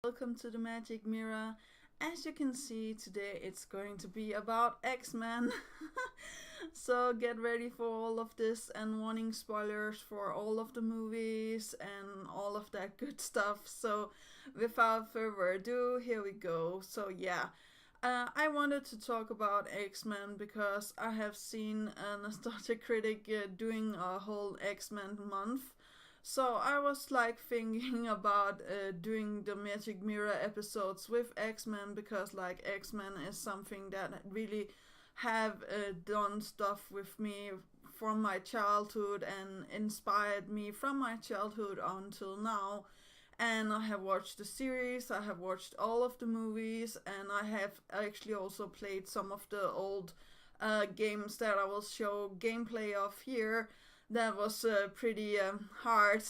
welcome to the Magic Mirror. As you can see, today it's going to be about X-Men. So get ready for all of this and warning spoilers for all of the movies and all of that good stuff. So without further ado, here we go. I wanted to talk about X-Men because I have seen a Nostalgia Critic doing a whole X-Men month. So I was like thinking about doing the Magic Mirror episodes with X-Men because like X-Men is something that really have done stuff with me from my childhood and inspired me from my childhood until now. And I have watched the series, I have watched all of the movies, and I have actually also played some of the old games that I will show gameplay of here. That was pretty hard.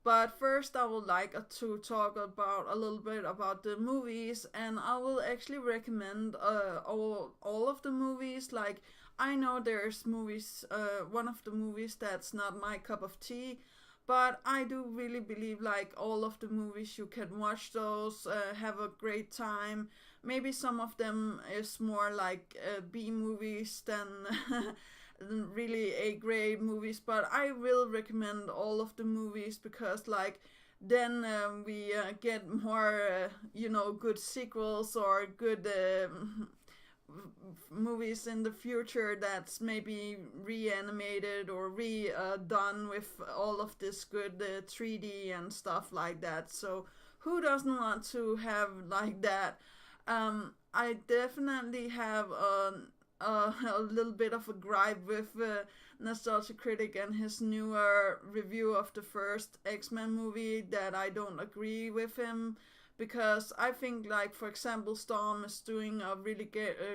But first, I would like to talk about a little bit about the movies, and I will actually recommend all of the movies. Like, I know there's movies, one of the movies that's not my cup of tea, but I do really believe like all of the movies you can watch those, have a great time. Maybe some of them is more like B movies than really A grade movies, but I will recommend all of the movies because like then we get more good sequels or good movies in the future that's maybe reanimated or redone with all of this good 3D and stuff like that. So who doesn't want to have like that? I definitely have a little bit of a gripe with Nostalgia Critic and his newer review of the first X-Men movie that I don't agree with him because I think like for example Storm is doing a really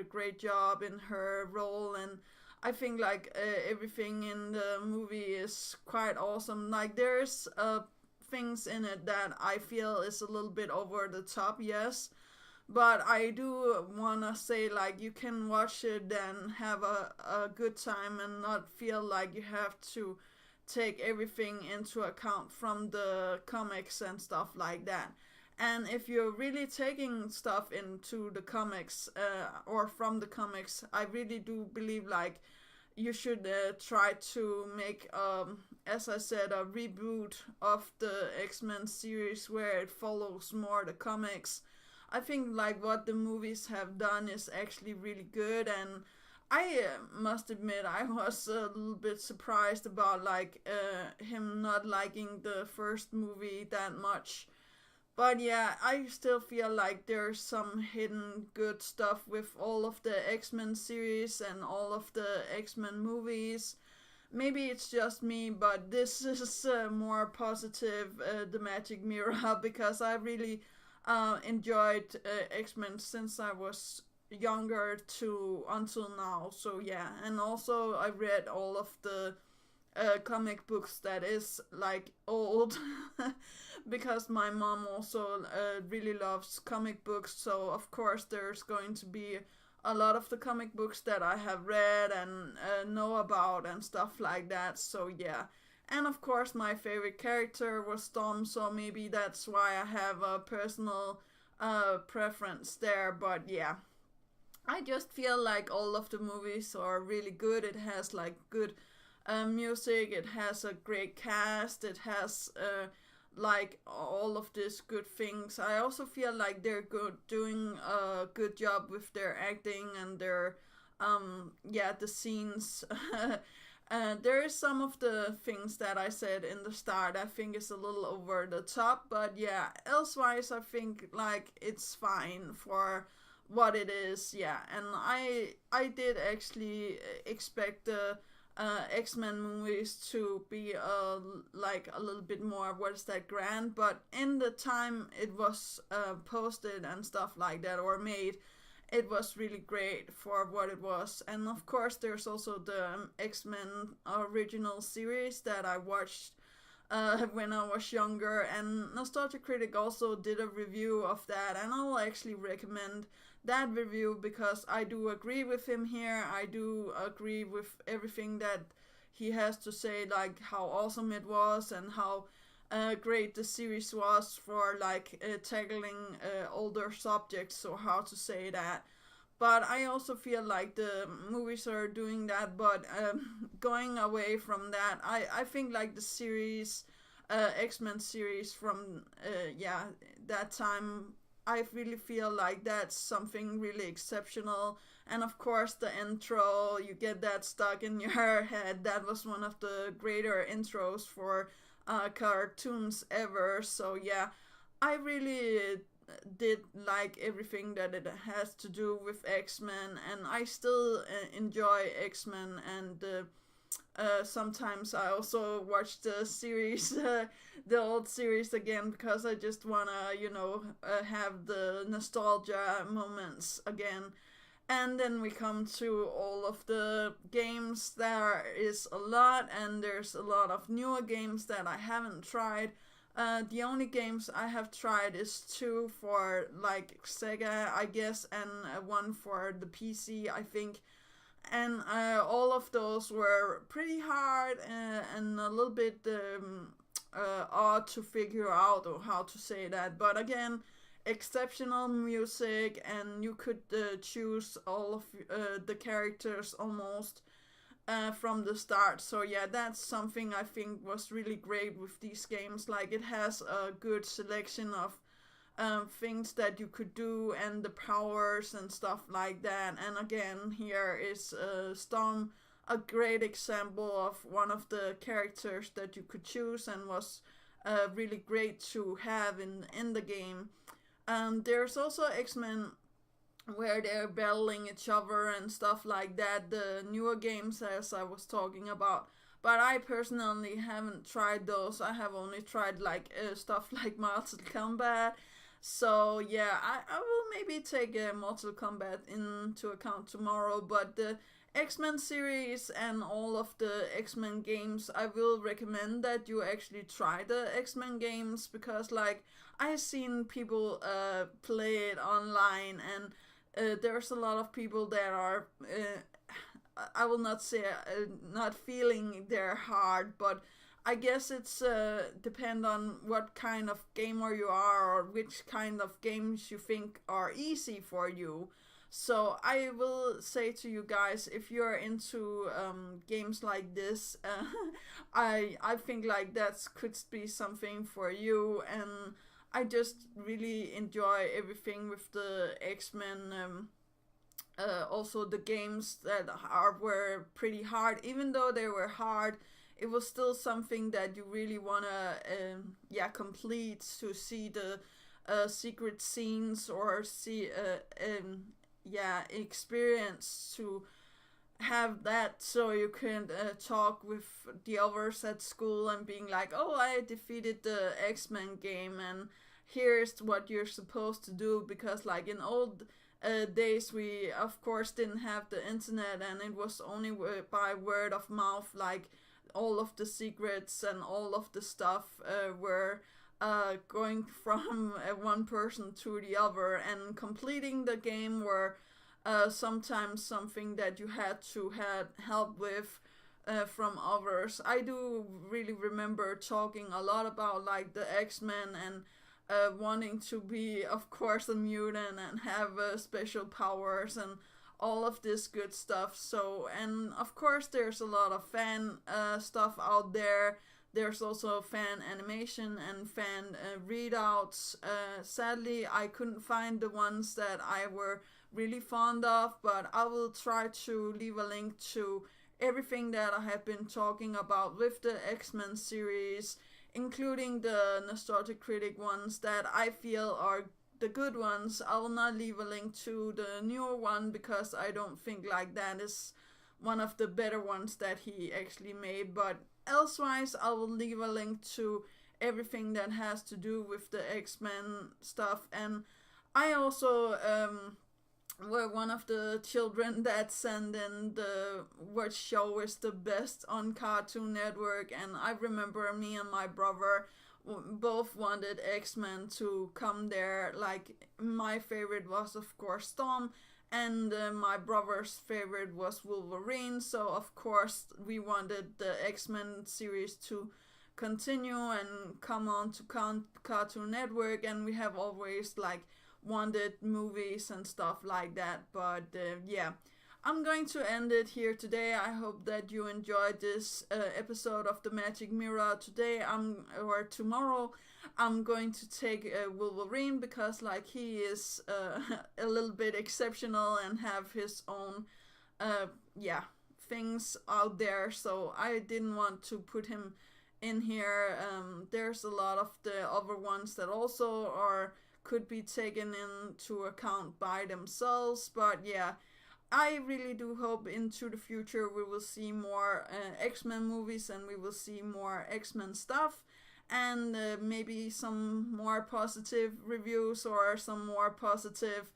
great job in her role, and I think like everything in the movie is quite awesome. Like there's things in it that I feel is a little bit over the top, yes, but I do wanna say like you can watch it and have a good time and not feel like you have to take everything into account from the comics and stuff like that. And if you're really taking stuff into the comics or from the comics, I really do believe like you should try to make, as I said, a reboot of the X-Men series where it follows more the comics. I think like what the movies have done is actually really good, and I must admit I was a little bit surprised about like him not liking the first movie that much. But yeah, I still feel like there's some hidden good stuff with all of the X-Men series and all of the X-Men movies. Maybe it's just me, but this is more positive, the Magic Mirror, because I really enjoyed X-Men since I was younger to until now. So yeah, and also I read all of the comic books that is like old because my mom also really loves comic books, so of course there's going to be a lot of the comic books that I have read and know about and stuff like that. So yeah, and of course my favorite character was Storm, so maybe that's why I have a personal preference there. But yeah, I just feel like all of the movies are really good. It has like good music. It has a great cast. It has like all of these good things. I also feel like they're good doing a good job with their acting and their the scenes. There is some of the things that I said in the start I think is a little over the top, but yeah, elsewise I think like it's fine for what it is. Yeah, and I did actually expect the X-Men movies to be like a little bit more what is that grand, but in the time it was posted and stuff like that or made, it was really great for what it was. And of course there's also the X-Men original series that I watched when I was younger, and Nostalgia Critic also did a review of that, and I'll actually recommend that review because I do agree with him here. I do agree with everything that he has to say, like how awesome it was and how great the series was for like tackling older subjects, or how to say that. But I also feel like the movies are doing that, but going away from that, I think like the series, X-Men series from yeah, that time, I really feel like that's something really exceptional. And of course, the intro, you get that stuck in your head. That was one of the greater intros for cartoons ever. So yeah, I really did like everything that it has to do with X-Men, and I still enjoy X-Men, and sometimes I also watch the series, the old series again, because I just wanna, have the nostalgia moments again. And then we come to all of the games. There is a lot, and there's a lot of newer games that I haven't tried. The only games I have tried is two for like Sega, I guess, and one for the PC, I think. And all of those were pretty hard, and a little bit odd to figure out, or how to say that. But again, exceptional music, and you could choose all of the characters almost from the start. So yeah, that's something I think was really great with these games. Like, it has a good selection of things that you could do, and the powers and stuff like that. And again, here is Storm, a great example of one of the characters that you could choose, and was really great to have in the game. There's also X-Men where they're battling each other and stuff like that, the newer games, as I was talking about. But I personally haven't tried those. I have only tried like stuff like Mortal Kombat. So yeah, I will maybe take Mortal Kombat into account tomorrow. But the X-Men series and all of the X-Men games, I will recommend that you actually try the X-Men games, because like, I've seen people play it online, and there's a lot of people that are I will not say not feeling their heart, but I guess it's depend on what kind of gamer you are, or which kind of games you think are easy for you. So I will say to you guys, if you're into games like this, I think like that could be something for you. And I just really enjoy everything with the X-Men. Also, the games that were pretty hard, even though they were hard, it was still something that you really wanna complete, to see the secret scenes, or see experience, to have that, so you can talk with the others at school, and being like, oh, I defeated the X-Men game, and here's what you're supposed to do. Because like, in old days, we of course didn't have the internet, and it was only by word of mouth. Like, all of the secrets and all of the stuff were going from one person to the other, and completing the game were sometimes something that you had to have help with from others. I do really remember talking a lot about like the X-Men, and wanting to be, of course, a mutant, and have special powers, and all of this good stuff. So, and of course, there's a lot of fan stuff out there. There's also fan animation and fan readouts. Sadly, I couldn't find the ones that I were really fond of, but I will try to leave a link to everything that I have been talking about with the X-Men series, including the Nostalgic Critic ones that I feel are the good ones. I will not leave a link to the newer one, because I don't think like that is one of the better ones that he actually made. But elsewise, I will leave a link to everything that has to do with the X-Men stuff. And I also were one of the children that sent in the what show is the best on Cartoon Network, and I remember me and my brother both wanted X-Men to come there. Like, my favorite was of course Storm, and my brother's favorite was Wolverine. So of course we wanted the X-Men series to continue and come on to Cartoon Network, and we have always like wanted movies and stuff like that. But yeah, I'm going to end it here today. I hope that you enjoyed this episode of the Magic Mirror. Today, or tomorrow, I'm going to take Wolverine, because like he is a little bit exceptional and have his own yeah, things out there. So I didn't want to put him in here. There's a lot of the other ones that also could be taken into account by themselves. But yeah, I really do hope into the future we will see more X-Men movies, and we will see more X-Men stuff, and maybe some more positive reviews or some more positive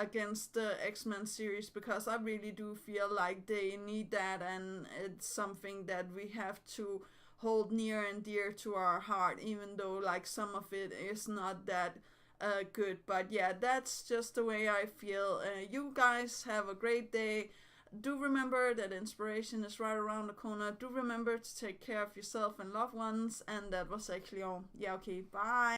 against the X-Men series, because I really do feel like they need that, and it's something that we have to hold near and dear to our heart, even though like some of it is not that good. But yeah, that's just the way I feel. You guys have a great day. Do remember that inspiration is right around the corner. Do remember to take care of yourself and loved ones. And that was actually all. Yeah, okay, bye.